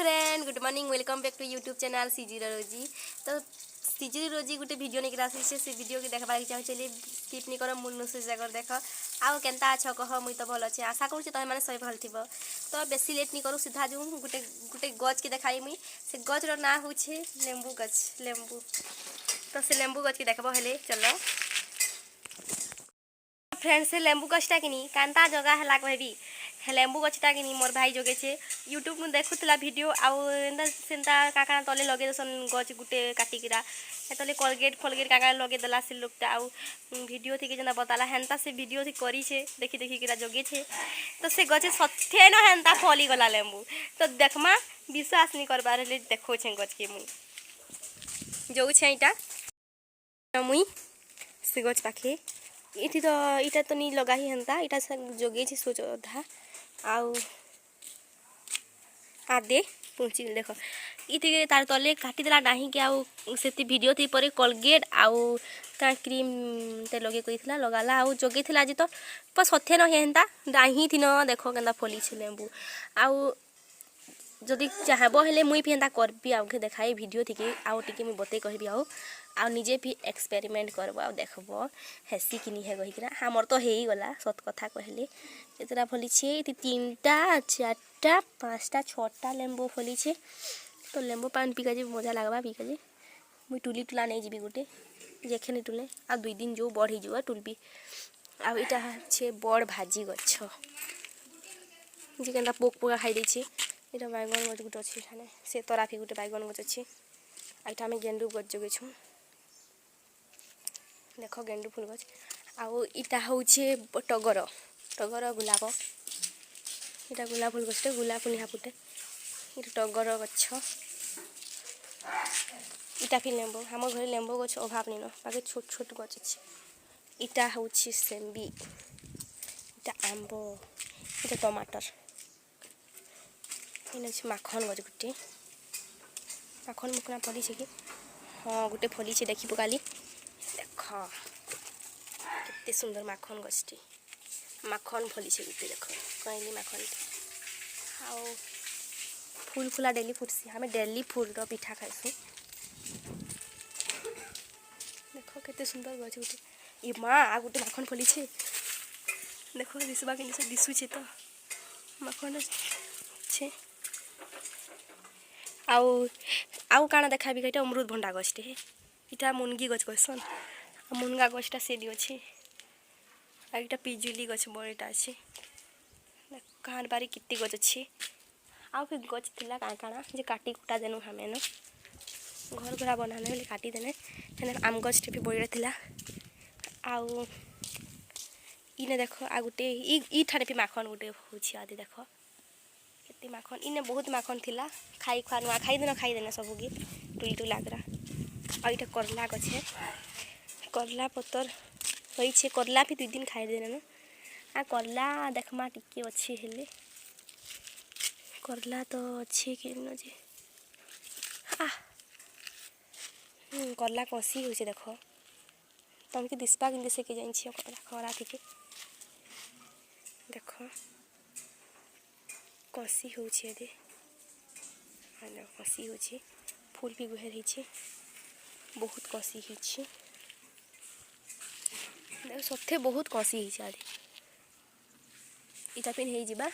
Friend good morning welcome back to YouTube channel CG रा रोजी। तो सीजी रोजी गोटे वीडियो नहीं आसी से वीडियो के देखा चाहूँ चलिए स्किप नहीं कर मुनु से जगह देख आउ केनता अछ कह मुई तो भल अच्छे आशा करूँ तुम मैंने सब भल थी। तो बेसी लेट नहीं करूँ सीधा जो गोटे गोटे गच के देखाई मुई से गच ना हूँ लेंबू गच लेंबू। तो से लेंबू गच के देखब हेले चलो फ्रेंड से लेंबू गछटा किनी कांता जगह है कहबी लेंबू गछटा किनी मोर भाई जोगे छे यूट्यूब में देखुला वीडियो आउ सेंता काका तले लगे दसन गछ गुटे काटिकीरा तले कोलगेट फोलगेट काका लगे देला से लोकटा आउ वीडियो थी जेना बताला हेंता से वीडियो थी करी छे देखी देखी किरा जोगे छे। तो से गछ सथे न हेंता फली गला लेंबू तो देखमा विश्वास नहीं करबार ले देखो छे गछ के मुई जो छे इटा मुई से गछ पाखे इटी तो इटा तो नहीं लगा ही हेंता इटा जोगे छे सोच अधा आउ आदे पुंची देख इति तार तले काटी देला नाही कि आउ सेति वीडियो थी परे कोलगेट आउ का क्रीम ते लगे कइथला लगाला आउ जोगे थिला जे तो पर सथे न हेंता डाही थी न देखो केंदा फली छे लेंबू आउ जदि चाहबो हेले मुई भी हेंता करबी आउ के देखाई वीडियो थी कि आउ टिके मुई बते कहबी आउ निजे भी एक्सपेरिमेंट करबो आ देखबो हेसी कि नहीं है कहिकरा हमर तो हेई गला सत कथा कहले एतरा फली छे इति 3टा 4टा 5टा 6टा लेंबू फली छे। तो लेंबू पान पिका जे मजा लागबा पिका जे मुई टुली टुला नहीं जीबी गोटे जेखे नहीं टुले आ 2 दिन जो बढ़ी जुआ टुलबी आ इटा छे बड़ भाजी गछ जे केंदा पोक पोका खाई दै छे इटा बैगन गछ गुटे अछि खाने से तराफी गुटे बैगन गछ अछि आ इटा में गेंडू गछ जोगे छु देखो गेंडू फूल गछ आउ इटा होउछे टगर टगर गुलाब इटा गुलाब फूल गछटे गुलाब फुनिहा फुटे इटा टगर गछ इटा फिर लेंबू हम घर लेंबू गछ अभाव नहीं न बाकी छोट छोट गछ अछि इटा होउछे सेम्बी इटा आंबो इटा टमाटर इन अछि माखन गछ गुटे माखन मुकना फली छे कि हाँ गुटे फली छे देखि पकाली देख कितने सुंदर माखन गछटी माखन फली छे गुटे देख कहली माखन आउ फूल फुला डेली फुटसी हमें डेली फूल रो पिठा खाइसु देखो कितने सुंदर गछ गुटे ई मां आ गुटे माखन फली छे देखो दिसबा के निसे दिसु छे तो माखन छे आउ काना देखाबी कइटा अमृत भंडा गछटे इटा मुनगी गछ कहसन मुनगा गछटा सेडी अछि आ इटा पिजुली गछ बड़ेटा अछि कान बारी कित्ती गछ अछि आउ फिर गछ थिला काना जे काटी कुटा देनु हमें न घर घरा बनाने बोले काटी देने हेने आम गछटे भी बड़े थिला आउ इने देखो आ गुटे ई ठाने भी माखन गुटे होछि आदि देखो केते माखन इने बहुत माखन थिला खाई खानुआ खाई देना सब गे टुल टुल लागरा आ इटा करला गछे करला पतर होई छे करला भी 2 दिन खाई देना न आ करला देखमा टिके अछि हेले करला तो अच्छे के न जे आ करला कसी होई छे देखो तुमके दिसपा किन से के जाइन छी करला खरा थिके देखो कसी हो छे दे हां कसी हो छे फूल भी गुहेर ही छे बहुत कसी ही छे देख सथे बहुत कसी ही छे आदि इटा पिन हे जिबा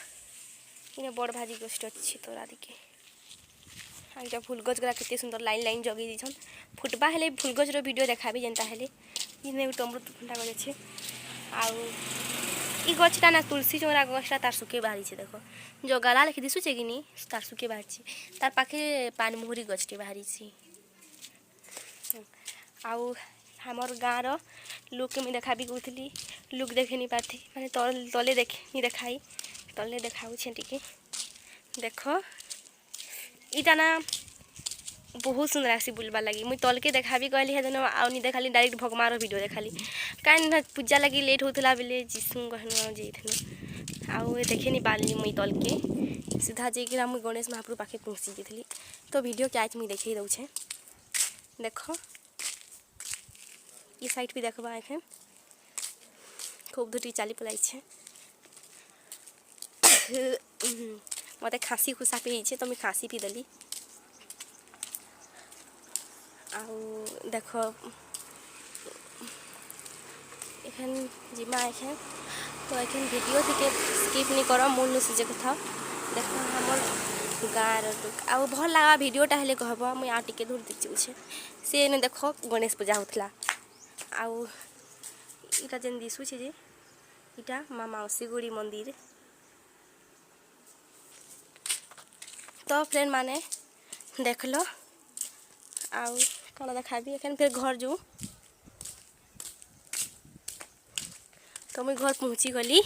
इने बड़ भाजी गस्ट अछि तोरा दिके आ इटा फूल गछ गरा किते सुंदर लाइन लाइन जगी दिछन फुटबा हेले फूल गछ रो वीडियो देखाबी जेंता हेले इने टमरुत फंडा गछ अछि आउ ई गछटा ना तुलसी चोरा गछटा तार सुके बाहरी छे देखो जो गला लिखि दिसु छे किनी तार सुके बाहरी छे तार पाखे पानमुहरी गछटी बाहरी छे आउ हमर गाँ रो लोक के मैं देखाबी कहथली लोक देखे नहीं पाथी माने तले देखे नहीं देखाई तले देखाउ छे टिके देखो इटा ना बहुत सुंदर आसी बुलबा लगी मुई तल के देखाबी कहली हे देनो आउ नहीं देखाली डायरेक्ट भगवान रो वीडियो देखाली कान पूजा लगी लेट होतला बेले जिसु कहनो जेथनो आउ देखे नहीं पाली मुई तल के सीधा जे कि मुई गणेश महाप्रभु पाखे पहुंची जेथली तो वीडियो के आज मुई देखै दउ छे देखो ये साइड भी देखबा एखन खूब धुटी चाली पलाई छे मते खाँसी खुसा पी तो मुझे खाँसी पीदेली आउ देख एखन जिमा एखन तो एखन वीडियो टिके स्किप नहीं कर मूल नु सीजे कथा देख हमर गाँव रुक आउ भल लगा वीडियोटा हेले कहब मुझे आ टिके दूर देखी सी ने देख गणेश पूजा होता आउ इटा जेन दिशुचे जे इटा माँ मौसीगुड़ी मंदिर तो फ्रेंड माने देख लो आउ कौन देखा एखन फिर घर जो तो मुझे घर पहुँची गली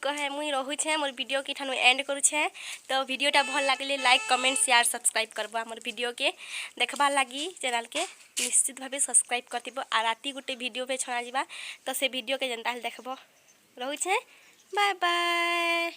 कहे मुई रोचे मोर वीडियो के ठानु एंड करुछे तो वीडियोटा भल लगे लाइक कमेंट शेयर सब्सक्राइब करबा मोर वीडियो के देखबार लगी चैनल के निश्चित भाव सब्सक्राइब करथिबो आ राती गुटे वीडियो पे छणा जिबा तो से वीडियो के जनता देखबो रोचे बाय बाय।